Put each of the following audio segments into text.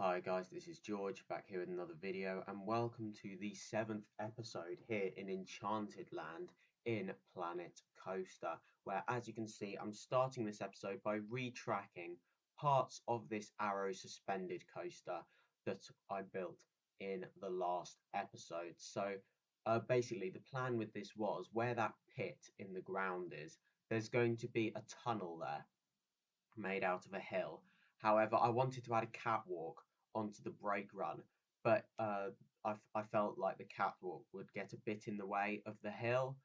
Hi guys, this is George back here with another video and welcome to the 7th episode here in Enchanted Land in Planet Coaster, where as you can see I'm starting this episode by retracking parts of this arrow suspended coaster that I built in the last episode. So basically the plan with this was where that pit in the ground is, there's going to be a tunnel there made out of a hill. However, I wanted to add a catwalk onto the brake run, but I felt like the catwalk would get a bit in the way of the hill.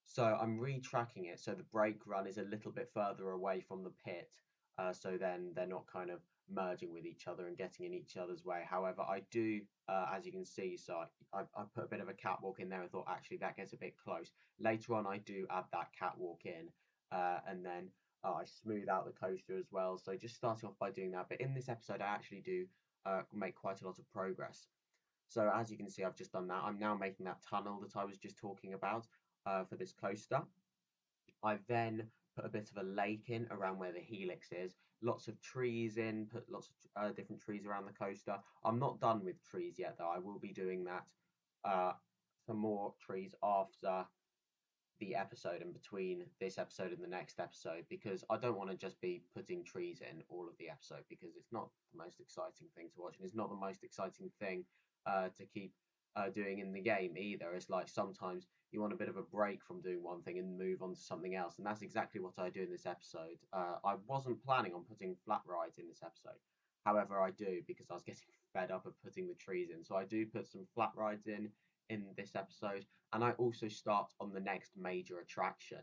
So I'm retracking it so the brake run is a little bit further away from the pit. So then they're not kind of merging with each other and getting in each other's way. However, I do, as you can see, so I put a bit of a catwalk in there and thought actually that gets a bit close. Later on, I do add that catwalk in, and then I smooth out the coaster as well. So just starting off by doing that. But in this episode, I actually do make quite a lot of progress. So as you can see, I've just done that. I'm now making that tunnel that I was just talking about for this coaster. I then put a bit of a lake in around where the helix is. Lots of trees in, put lots of different trees around the coaster. I'm not done with trees yet though. I will be doing that some more trees after the episode and between this episode and the next episode, because I don't want to just be putting trees in all of the episode because it's not the most exciting thing to watch and it's not the most exciting thing to keep doing in the game either. It's like sometimes you want a bit of a break from doing one thing and move on to something else, and that's exactly what I do in this episode. I wasn't planning on putting flat rides in this episode. However, I do because I was getting fed up of putting the trees in. So I do put some flat rides in this episode, and I also start on the next major attraction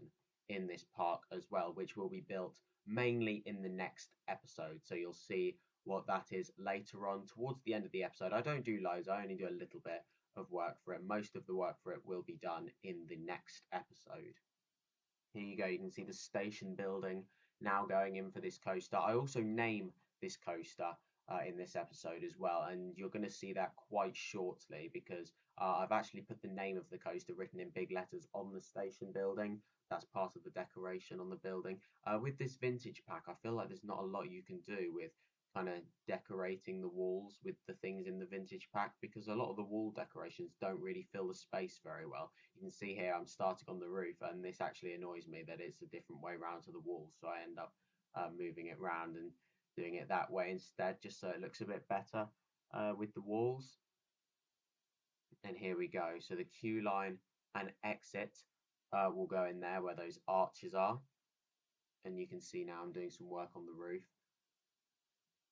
in this park as well, which will be built mainly in the next episode. So you'll see what that is later on towards the end of the episode. I don't do loads, I only do a little bit of work for it. Most of the work for it will be done in the next episode. Here you go, you can see the station building now going in for this coaster. I also name this coaster in this episode as well, and you're going to see that quite shortly because I've actually put the name of the coaster written in big letters on the station building. That's part of the decoration on the building. With this vintage pack, I feel like there's not a lot you can do with kind of decorating the walls with the things in the vintage pack because a lot of the wall decorations don't really fill the space very well. You can see here I'm starting on the roof, and this actually annoys me that it's a different way round to the wall, so I end up moving it round and doing it that way instead, just so it looks a bit better with the walls. And here we go, so the queue line and exit will go in there where those arches are, and you can see now I'm doing some work on the roof.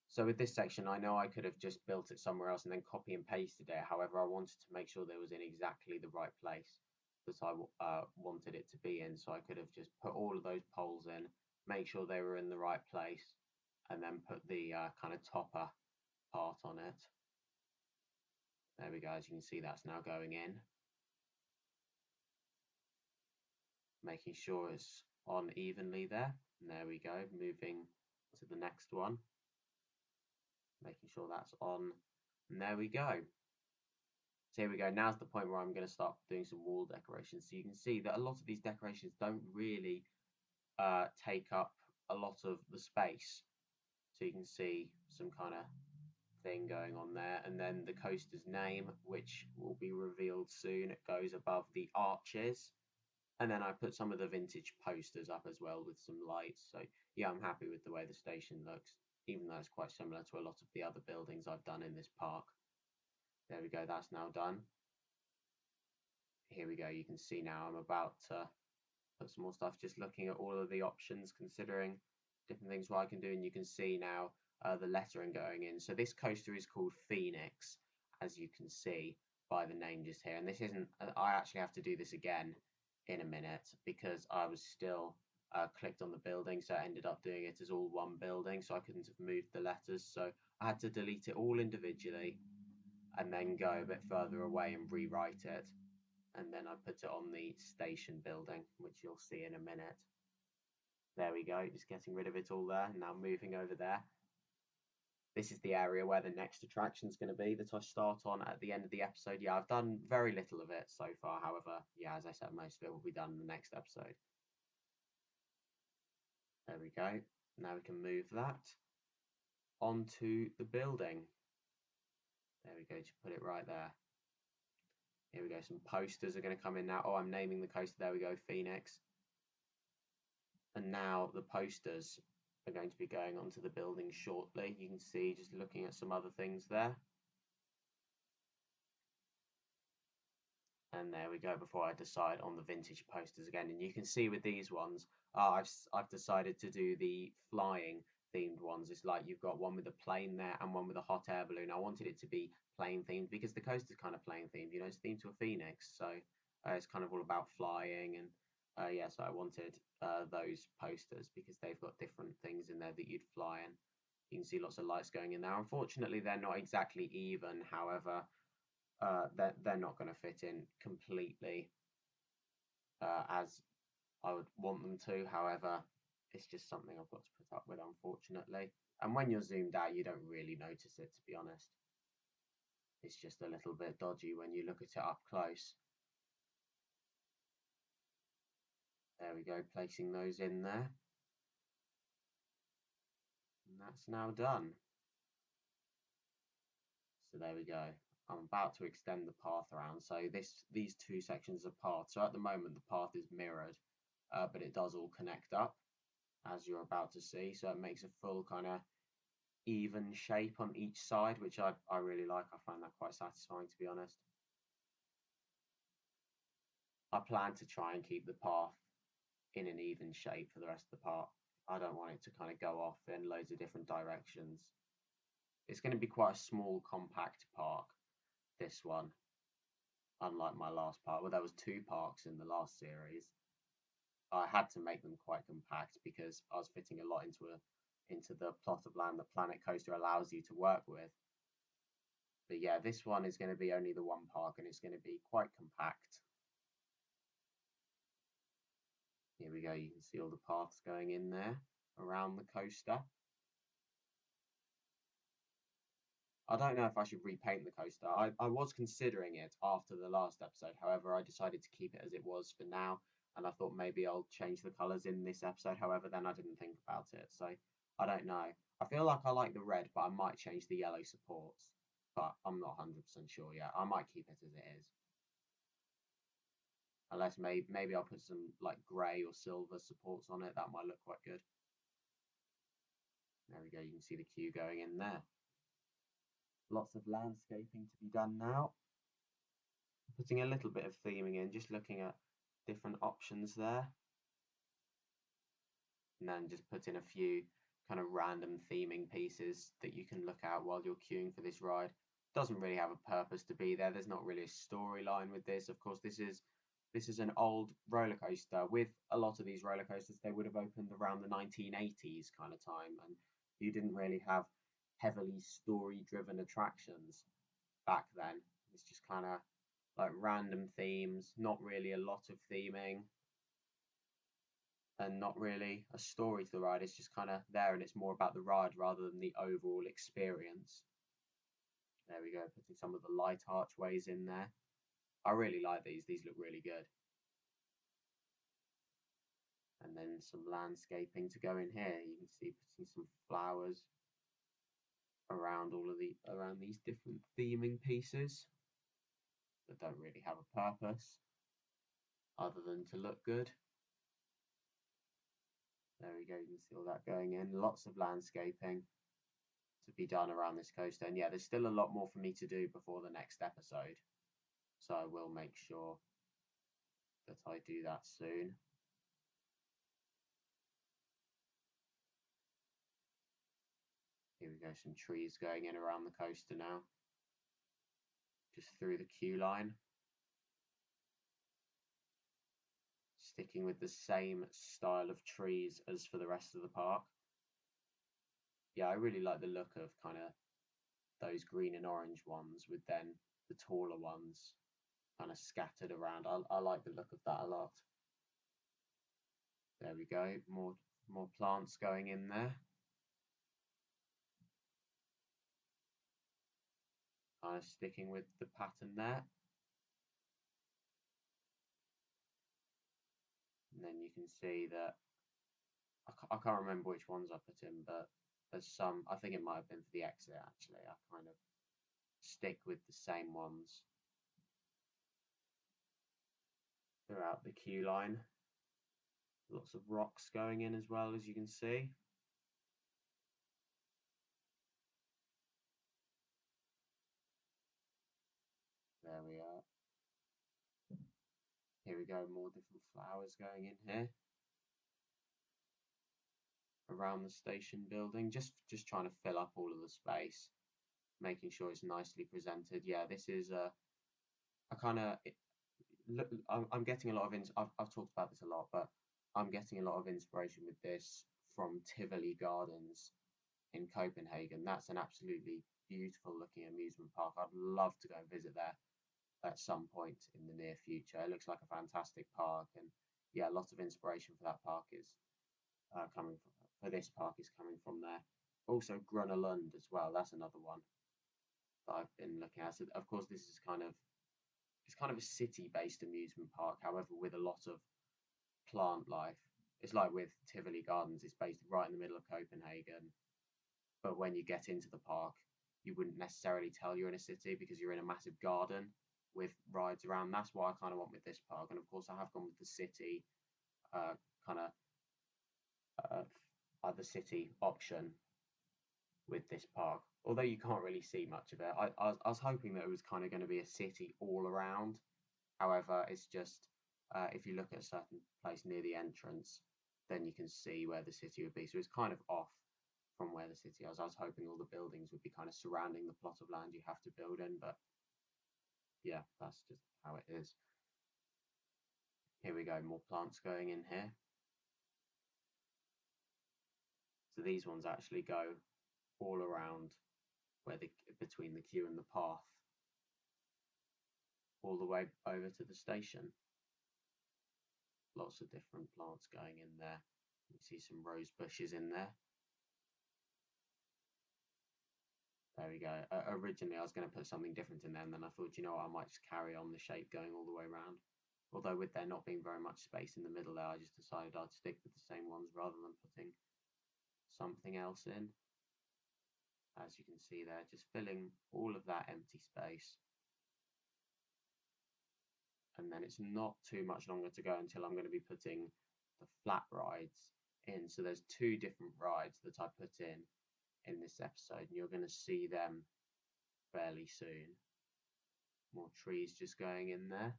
So with this section, I know I could have just built it somewhere else and then copy and pasted it. However, I wanted to make sure there was in exactly the right place that I wanted it to be in. So I could have just put all of those poles in, make sure they were in the right place, and then put the kind of topper part on it. There we go. As you can see, that's now going in. Making sure it's on evenly there. And there we go. Moving to the next one. Making sure that's on. And there we go. So here we go, now's the point where I'm going to start doing some wall decorations. So you can see that a lot of these decorations don't really take up a lot of the space. So you can see some kind of thing going on there. And then the coaster's name, which will be revealed soon, it goes above the arches. And then I put some of the vintage posters up as well with some lights. So yeah, I'm happy with the way the station looks, even though it's quite similar to a lot of the other buildings I've done in this park. There we go, that's now done. Here we go, you can see now I'm about to put some more stuff, just looking at all of the options, considering different things what I can do, and you can see now the lettering going in. So this coaster is called Phoenix, as you can see by the name just here, and this isn't, I actually have to do this again in a minute because I was still clicked on the building, so I ended up doing it as all one building, so I couldn't have moved the letters, so I had to delete it all individually and then go a bit further away and rewrite it, and then I put it on the station building, which you'll see in a minute. There we go, just getting rid of it all there. Now moving over there. This is the area where the next attraction is going to be that I start on at the end of the episode. Yeah, I've done very little of it so far. However, yeah, as I said, most of it will be done in the next episode. There we go. Now we can move that onto the building. There we go, just put it right there. Here we go, some posters are going to come in now. Oh, I'm naming the coaster. There we go, Phoenix. And now the posters are going to be going onto the building shortly. You can see just looking at some other things there. And there we go, before I decide on the vintage posters again. And you can see with these ones, I've decided to do the flying themed ones. It's like you've got one with a plane there and one with a hot air balloon. I wanted it to be plane themed because the coaster's kind of plane themed, you know, it's themed to a phoenix. So it's kind of all about flying. And yeah, so I wanted those posters because they've got different things in there that you'd fly in. You can see lots of lights going in there. Unfortunately, they're not exactly even. However, they're not going to fit in completely as I would want them to. However, it's just something I've got to put up with, unfortunately. And when you're zoomed out, you don't really notice it, to be honest. It's just a little bit dodgy when you look at it up close. There we go, placing those in there. And that's now done. So there we go. I'm about to extend the path around. So these two sections of path. So at the moment the path is mirrored, but it does all connect up, as you're about to see. So it makes a full kind of even shape on each side, which I really like. I find that quite satisfying, to be honest. I plan to try and keep the path in an even shape for the rest of the part. I don't want it to kind of go off in loads of different directions. It's going to be quite a small, compact park, this one, unlike my last park. Well, there was two parks in the last series. I had to make them quite compact because I was fitting a lot into the plot of land that Planet Coaster allows you to work with. But yeah, this one is going to be only the one park and it's going to be quite compact. Here we go, you can see all the paths going in there around the coaster. I don't know if I should repaint the coaster. I was considering it after the last episode. However, I decided to keep it as it was for now. And I thought maybe I'll change the colours in this episode. However, then I didn't think about it. So I don't know. I feel like I like the red, but I might change the yellow supports. But I'm not 100% sure yet. I might keep it as it is. Unless maybe I'll put some like grey or silver supports on it. That might look quite good. There we go. You can see the queue going in there. Lots of landscaping to be done now. Putting a little bit of theming in, just looking at different options there. And then just put in a few kind of random theming pieces that you can look at while you're queuing for this ride. Doesn't really have a purpose to be there. There's not really a storyline with this. Of course, this is an old roller coaster. With a lot of these roller coasters, they would have opened around the 1980s kind of time, and you didn't really have heavily story-driven attractions back then. It's just kind of like random themes, not really a lot of theming, and not really a story to the ride. It's just kind of there, and it's more about the ride rather than the overall experience. There we go, putting some of the light archways in there. I really like these. These look really good. And then some landscaping to go in here. You can see putting some flowers around around these different theming pieces that don't really have a purpose other than to look good. There we go, you can see all that going in. Lots of landscaping to be done around this coaster. And yeah, there's still a lot more for me to do before the next episode. So I will make sure that I do that soon. Here we go, some trees going in around the coaster now. Just through the queue line. Sticking with the same style of trees as for the rest of the park. Yeah, I really like the look of kind of those green and orange ones with then the taller ones kind of scattered around. I like the look of that a lot. There we go, more plants going in there. Kind of sticking with the pattern there. And then you can see that I can't remember which ones I put in, but there's some. I think it might have been for the exit actually. I kind of stick with the same ones throughout the queue line. Lots of rocks going in as well, as you can see. There we are. Here we go, more different flowers going in here. Around the station building, just trying to fill up all of the space, making sure it's nicely presented. Yeah, this is a kind of look. I'm getting a lot of I've talked about this a lot, but I'm getting a lot of inspiration with this from Tivoli Gardens in Copenhagen. That's an absolutely beautiful looking amusement park. I'd love to go and visit there at some point in the near future. It looks like a fantastic park, and yeah, lots of inspiration for that park is coming from, for this park is coming from there. Also, Grunelund as well. That's another one that I've been looking at. So of course, this is kind of it's kind of a city-based amusement park, however, with a lot of plant life. It's like with Tivoli Gardens. It's based right in the middle of Copenhagen, but when you get into the park, you wouldn't necessarily tell you're in a city because you're in a massive garden with rides around. That's what I kind of want with this park, and of course, I have gone with the city kind of the city option with this park. Although you can't really see much of it, I was hoping that it was kind of going to be a city all around. However, it's just if you look at a certain place near the entrance, then you can see where the city would be. So it's kind of off from where the city is. I was hoping all the buildings would be kind of surrounding the plot of land you have to build in, but yeah, that's just how it is. Here we go, more plants going in here. So these ones actually go all around where between the queue and the path, all the way over to the station. Lots of different plants going in there. You see some rose bushes in there. There we go. Originally, I was going to put something different in there, and then I thought, you know what, I might just carry on the shape going all the way around. Although with there not being very much space in the middle there, I just decided I'd stick with the same ones rather than putting something else in. As you can see there, just filling all of that empty space. And then it's not too much longer to go until I'm going to be putting the flat rides in. So there's two different rides that I put in this episode, and you're going to see them fairly soon. More trees just going in there.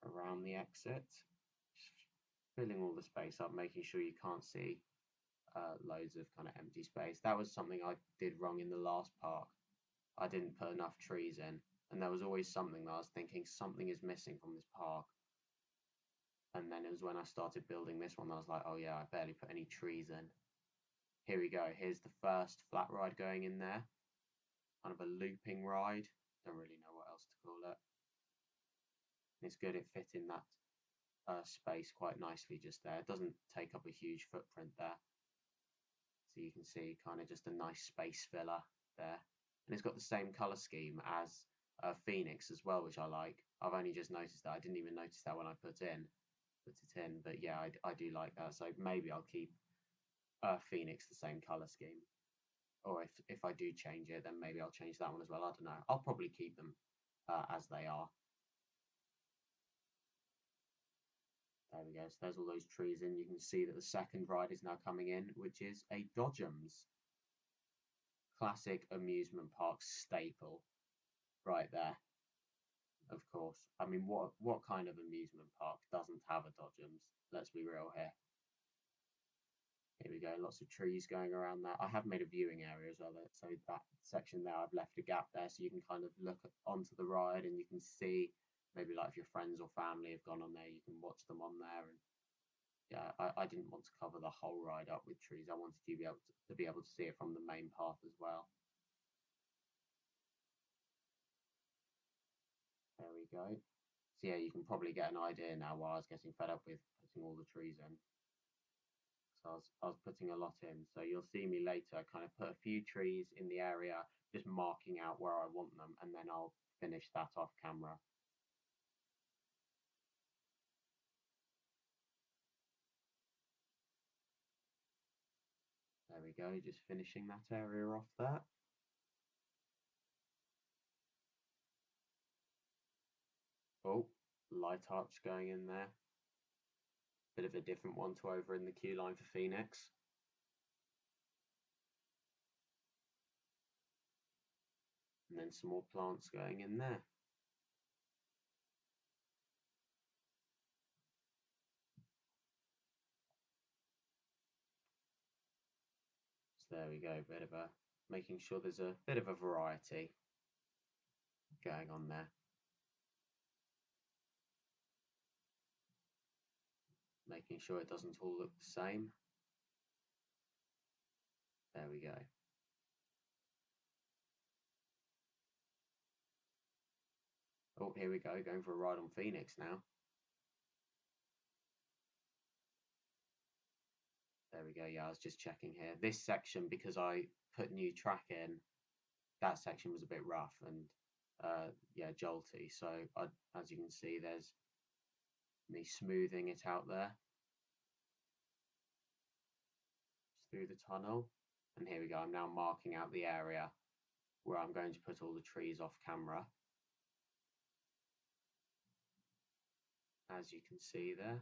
Around the exit, filling all the space up, making sure you can't see loads of kind of empty space. That was something I did wrong in the last park. I didn't put enough trees in, and there was always something that I was thinking something is missing from this park. And then it was when I started building this one that I was like, oh yeah, I barely put any trees in. Here we go. Here's the first flat ride going in there. Kind of a looping ride. Don't really know what else to call it. It's good it fit in that space quite nicely just there. It doesn't take up a huge footprint there. So you can see kind of just a nice space filler there. And it's got the same colour scheme as Phoenix as well, which I like. I've only just noticed that. I didn't even notice that when I put it in. But yeah, I do like that. So maybe I'll keep Phoenix the same colour scheme. Or if I do change it, then maybe I'll change that one as well. I don't know. I'll probably keep them as they are. There we go. So there's all those trees in. You can see that the second ride is now coming in, which is a Dodgems. Classic amusement park staple right there. Of course. I mean, what kind of amusement park doesn't have a Dodgems? Let's be real here. Here we go, lots of trees going around that. I have made a viewing area as well, so that section there, I've left a gap there so you can kind of look onto the ride and you can see maybe like if your friends or family have gone on there, you can watch them on there. And yeah, I didn't want to cover the whole ride up with trees. I wanted you to be able to see it from the main path as well. There we go. So yeah, you can probably get an idea now why I was getting fed up with putting all the trees in. So I was putting a lot in. So you'll see me later kind of put a few trees in the area, just marking out where I want them, and then I'll finish that off camera. There we we go, just finishing that area off there. Oh, light arch going in there. Bit of a different one to over in the queue line for Phoenix. And then some more plants going in there. So there we go, making sure there's a bit of a variety going on there. Making sure it doesn't all look the same. There we go. Oh, here we go, going for a ride on Phoenix now. There we go, yeah, I was just checking here. This section, because I put new track in, that section was a bit rough and yeah, jolty. So as you can see, there's me smoothing it out there. Just through the tunnel. And here we go, I'm now marking out the area where I'm going to put all the trees off camera. As you can see there.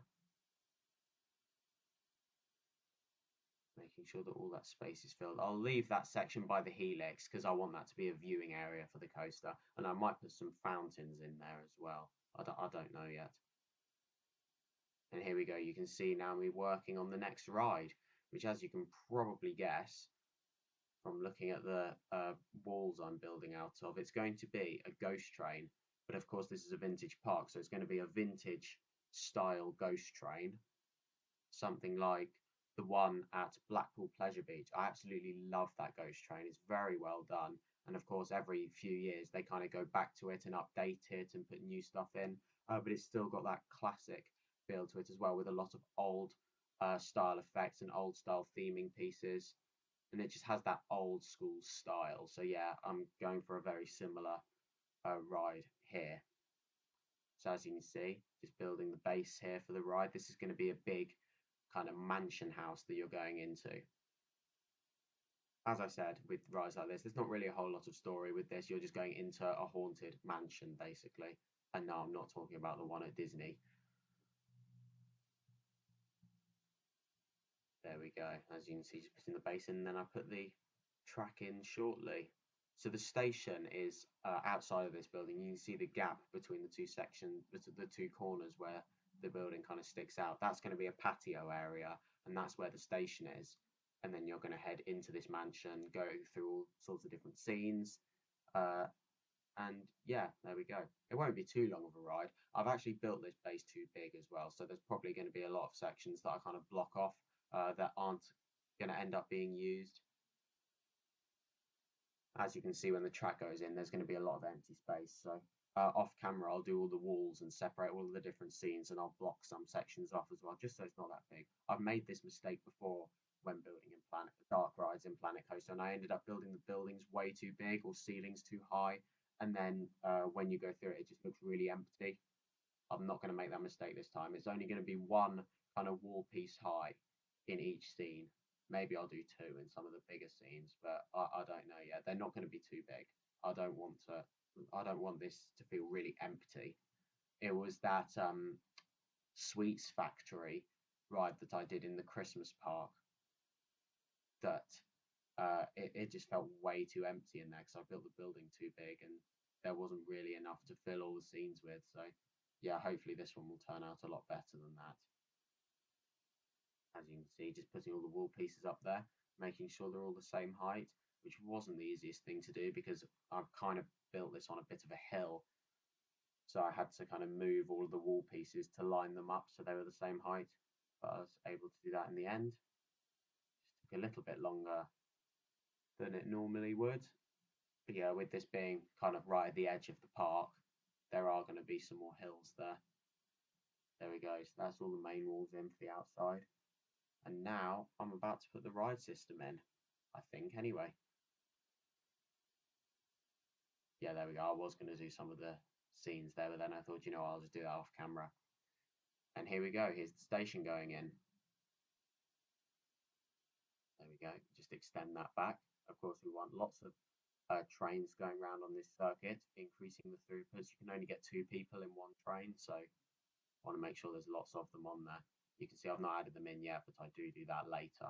Making sure that all that space is filled. I'll leave that section by the helix because I want that to be a viewing area for the coaster, and I might put some fountains in there as well. I don't know yet. And here we go, you can see now me working on the next ride, which, as you can probably guess from looking at the walls I'm building out of, it's going to be a ghost train. But of course this is a vintage park, so it's going to be a vintage style ghost train, something like the one at Blackpool Pleasure Beach. I absolutely love that ghost train. It's very well done. And of course, every few years they kind of go back to it and update it and put new stuff in. But it's still got that classic feel to it as well, with a lot of old style effects and old style theming pieces. And it just has that old school style. So yeah, I'm going for a very similar ride here. So as you can see, just building the base here for the ride. This is going to be a big kind of mansion house that you're going into. As I said, with rides like this, there's not really a whole lot of story with this. You're just going into a haunted mansion, basically. And no, I'm not talking about the one at Disney. There we go. As you can see, just putting the base in, and then I put the track in shortly. So the station is outside of this building. You can see the gap between the two sections, the two corners where the building kind of sticks out. That's going to be a patio area, and that's where the station is. And then you're going to head into this mansion, go through all sorts of different scenes. And yeah, there we go. It won't be too long of a ride. I've actually built this base too big as well, so there's probably going to be a lot of sections that I kind of block off that aren't going to end up being used. As you can see, when the track goes in, there's going to be a lot of empty space. So off camera, I'll do all the walls and separate all of the different scenes, and I'll block some sections off as well, just so it's not that big. I've made this mistake before when building in dark rides in Planet Coaster, and I ended up building the buildings way too big or ceilings too high, and then when you go through it, it just looks really empty. I'm not going to make that mistake this time. It's only going to be one kind of wall piece high in each scene. Maybe I'll do two in some of the bigger scenes, but I don't know yet. They're not going to be too big. I don't want this to feel really empty. It was that Sweets Factory ride that I did in the Christmas park that it just felt way too empty in there because I built the building too big and there wasn't really enough to fill all the scenes with. So yeah, hopefully this one will turn out a lot better than that. As you can see, just putting all the wall pieces up there, making sure they're all the same height, which wasn't the easiest thing to do because I've kind of built this on a bit of a hill. So I had to kind of move all of the wall pieces to line them up so they were the same height. But I was able to do that in the end. Just took a little bit longer than it normally would. But yeah, with this being kind of right at the edge of the park, there are going to be some more hills there. There we go. So that's all the main walls in for the outside. And now I'm about to put the ride system in, I think, anyway. Yeah, there we go. I was going to do some of the scenes there, but then I thought, you know, I'll just do that off camera. And here we go. Here's the station going in. There we go. Just extend that back. Of course, we want lots of trains going around on this circuit, increasing the throughput. You can only get 2 people in one train, so I want to make sure there's lots of them on there. You can see I've not added them in yet, but I do that later.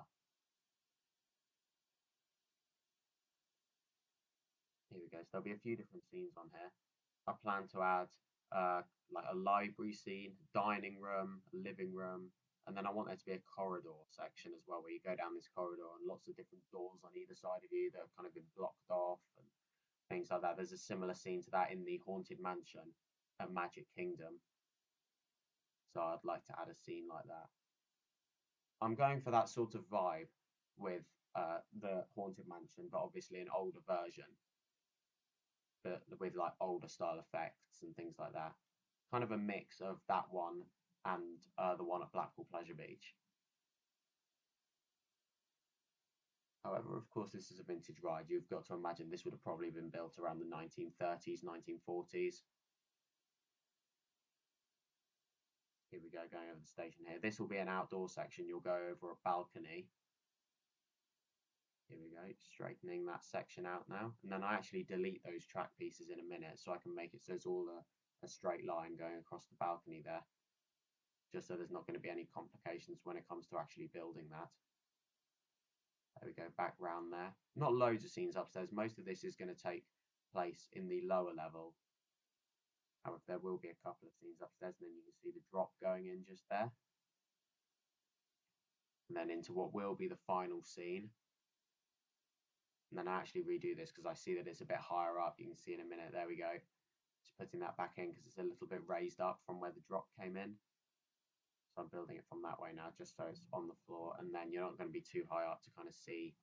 Here we go. So there'll be a few different scenes on here. I plan to add like a library scene, dining room, living room, and then I want there to be a corridor section as well, where you go down this corridor and lots of different doors on either side of you that have kind of been blocked off and things like that. There's a similar scene to that in the Haunted Mansion at Magic Kingdom, so I'd like to add a scene like that. I'm going for that sort of vibe with the Haunted Mansion, but obviously an older version, but with like older style effects and things like that. Kind of a mix of that one and the one at Blackpool Pleasure Beach. However, of course, this is a vintage ride. You've got to imagine this would have probably been built around the 1930s, 1940s. Here we go, going over the station here. This will be an outdoor section. You'll go over a balcony. Here we go, straightening that section out now. And then I actually delete those track pieces in a minute so I can make it so it's all a straight line going across the balcony there, just so there's not going to be any complications when it comes to actually building that. There we go, back round there. Not loads of scenes upstairs. Most of this is going to take place in the lower level. However, there will be a couple of scenes upstairs, and then you can see the drop going in just there. And then into what will be the final scene. And then I actually redo this because I see that it's a bit higher up. You can see in a minute. There we go. Just putting that back in because it's a little bit raised up from where the drop came in. So I'm building it from that way now, just so it's on the floor. And then you're not going to be too high up to kind of see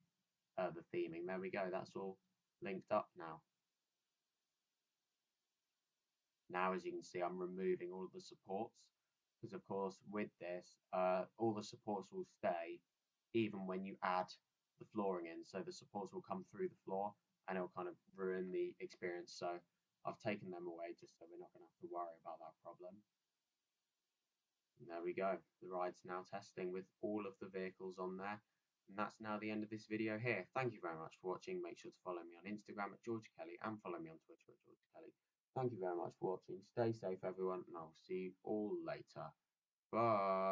the theming. There we go. That's all linked up now. Now, as you can see, I'm removing all of the supports because, of course, with this, all the supports will stay even when you add the flooring in. So the supports will come through the floor and it'll kind of ruin the experience. So I've taken them away just so we're not going to have to worry about that problem. And there we go. The ride's now testing with all of the vehicles on there. And that's now the end of this video here. Thank you very much for watching. Make sure to follow me on Instagram at George Kelly and follow me on Twitter at George Kelly. Thank you very much for watching. Stay safe, everyone, and I'll see you all later. Bye.